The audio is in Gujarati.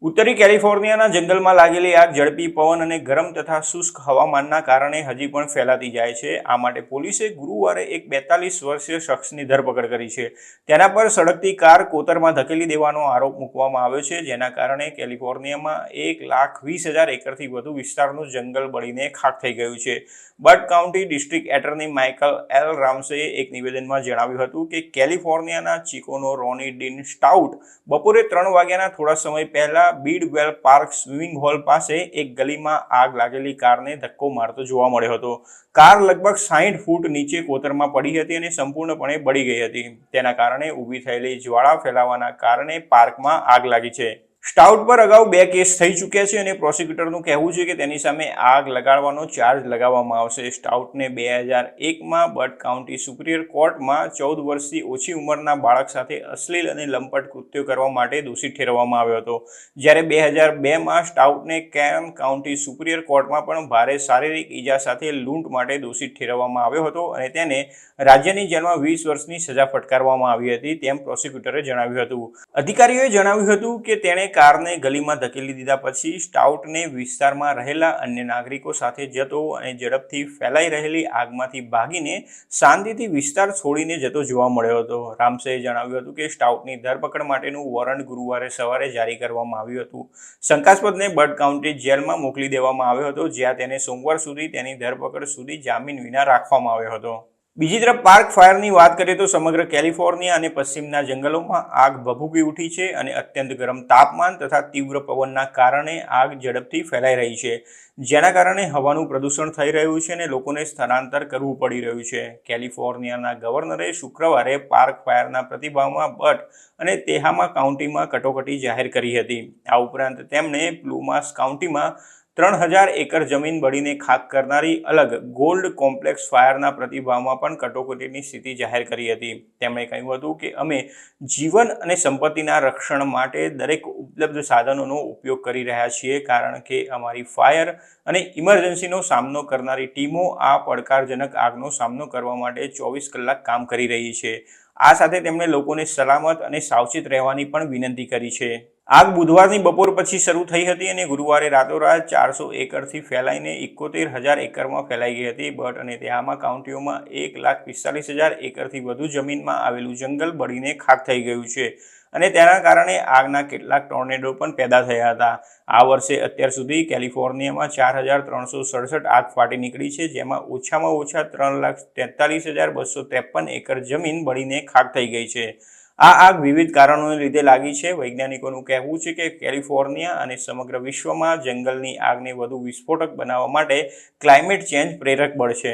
ઉત્તરી કેલિફોર્નિયાના જંગલમાં લાગેલી આગ ઝડપી પવન અને ગરમ તથા શુષ્ક હવામાનના કારણે હજી પણ ફેલાતી જાય છે। આ માટે પોલીસે ગુરુવારે એક 42 વર્ષીય શખ્સની ધરપકડ કરી છે। તેના પર સળગતી કાર કોતરમાં ધકેલી દેવાનો આરોપ મૂકવામાં આવ્યો છે, જેના કારણે કેલિફોર્નિયામાં 1,20,000 એકરથી વધુ વિસ્તારનું જંગલ બળીને ખાખ થઈ ગયું છે। Bird County District Attorney Michael L રામસેએ એક નિવેદનમાં જણાવ્યું હતું કે કેલિફોર્નિયાના ચિકોનો રોની ડીન સ્ટાઉટ બપોરે 3 વાગ્યાના થોડા સમય પહેલા બીડવેલ પાર્ક સ્વિમિંગ હોલ પાસે એક ગલીમાં આગ લાગેલી કારને ધક્કો મારતો જોવા મળ્યો હતો। કાર લગભગ 60 ફૂટ નીચે કોતરમાં પડી હતી અને સંપૂર્ણપણે બળી ગઈ હતી। તેના કારણે ઊભી થયેલી જ્વાળા ફેલાવાના કારણે પાર્કમાં આગ લાગી છે। સ્ટાઉટ પર અગાઉ 2 કેસ થઈ ચૂક્યા છે અને પ્રોસિક્યુટરનું કહેવું છે કે તેની સામે આગ લગાડવાનો ચાર્જ લગાવવામાં આવશે। સ્ટાઉટને 2001માં બર્ડ કાઉન્ટી સુપિરિયર કોર્ટમાં 14 વર્ષથી ઓછી ઉંમરના બાળક સાથે અશ્લીલ અને લંપટ કૃત્યો કરવા માટે દોષિત ઠેરવવામાં આવ્યો હતો, જ્યારે 2002માં સ્ટાઉટને કેન કાઉન્ટી સુપિરિયર કોર્ટમાં પણ ભારે શારીરિક ઈજા સાથે લૂંટ માટે દોષિત ઠેરવવામાં આવ્યો હતો અને તેને રાજ્યની જેલમાં 20 વર્ષની સજા ફટકારવામાં આવી હતી, તેમ પ્રોસિક્યુટરે જણાવ્યું હતું। અધિકારીઓએ જણાવ્યું હતું કે તેણે કારને ગલીમાં ધકેલી દીધા પછી સ્ટાઉટને વિસ્તારમાં રહેલા અન્ય નાગરિકો સાથે જતો અને ઝડપથી ફેલાઈ રહેલી આગમાંથી ભાગીને શાંતિથી વિસ્તાર છોડીને જતો જોવા મળ્યો હતો। રામસેએ જણાવ્યું હતું કે સ્ટાઉટની ધરપકડ માટેનું વોરંટ ગુરુવારે સવારે જારી કરવામાં આવ્યું હતું। શંકાસ્પદને બર્ડ કાઉન્ટી જેલમાં મોકલી દેવામાં આવ્યો હતો, જ્યાં તેને સોમવાર સુધી તેની ધરપકડ સુધી જામીન વિના રાખવામાં આવ્યો હતો। બીજી તરફ પાર્ક ફાયરની વાત કરીએ તો સમગ્ર કેલિફોર્નિયા અને પશ્ચિમના જંગલોમાં આગ ભભૂકી ઉઠી છે અને અત્યંત ગરમ તાપમાન તથા તીવ્ર પવનના કારણે આગ ઝડપથી ફેલાઈ રહી છે, જેના કારણે હવાનું પ્રદૂષણ થઈ રહ્યું છે અને લોકોને સ્થળાંતર કરવું પડી રહ્યું છે। કેલિફોર્નિયાના ગવર્નરે શુક્રવારે પાર્ક ફાયરના પ્રતિભાવમાં બટ અને તેહામા કાઉન્ટીમાં કટોકટી જાહેર કરી હતી। આ ઉપરાંત તેમણે પ્લુમાસ કાઉન્ટીમાં 3000 એકર જમીન બળીને ખાખ કરનારી અલગ ગોલ્ડ કોમ્પ્લેક્સ ફાયરના પ્રતિભાવમાં પણ કટોકટીની સ્થિતિ જાહેર કરી હતી। તેમણે કહ્યું હતું કે અમે જીવન અને સંપત્તિના રક્ષણ માટે દરેક ઉપલબ્ધ સાધનોનો ઉપયોગ કરી રહ્યા છીએ, કારણ કે અમારી ફાયર અને ઇમરજન્સીનો સામનો કરનારી ટીમો આ પડકારજનક આગનો સામનો કરવા માટે 24 કલાક કામ કરી રહી છે। આ સાથે તેમણે લોકોને સલામત અને સાવચેત રહેવાની પણ વિનંતી કરી છે। આગ બુધવારની બપોર પછી શરૂ થઈ હતી અને ગુરુવારે રાતોરાત 400 એકરથી ફેલાઈને 71,000 એકરમાં ફેલાઈ ગઈ હતી। બટ અને તેહામા કાઉન્ટીઓમાં 1,45,000 એકરથી વધુ જમીનમાં આવેલું જંગલ બળીને ખાખ થઈ ગયું છે અને તેના કારણે આગના કેટલાક ટોર્નેડો પણ પેદા થયા હતા। આ વર્ષે અત્યાર સુધી કેલિફોર્નિયામાં 4,367 આગ ફાટી નીકળી છે, જેમાં ઓછામાં ઓછા 3,43,253 એકર જમીન બળીને ખાખ થઈ ગઈ છે। આ આગ વિવિધ કારણોને લીધે લાગી છે। વૈજ્ઞાનિકોનું કહેવું છે કે કેલિફોર્નિયા અને સમગ્ર વિશ્વમાં જંગલની આગને વધુ વિસ્ફોટક બનાવવા માટે ક્લાઇમેટ ચેન્જ પ્રેરક બળ છે।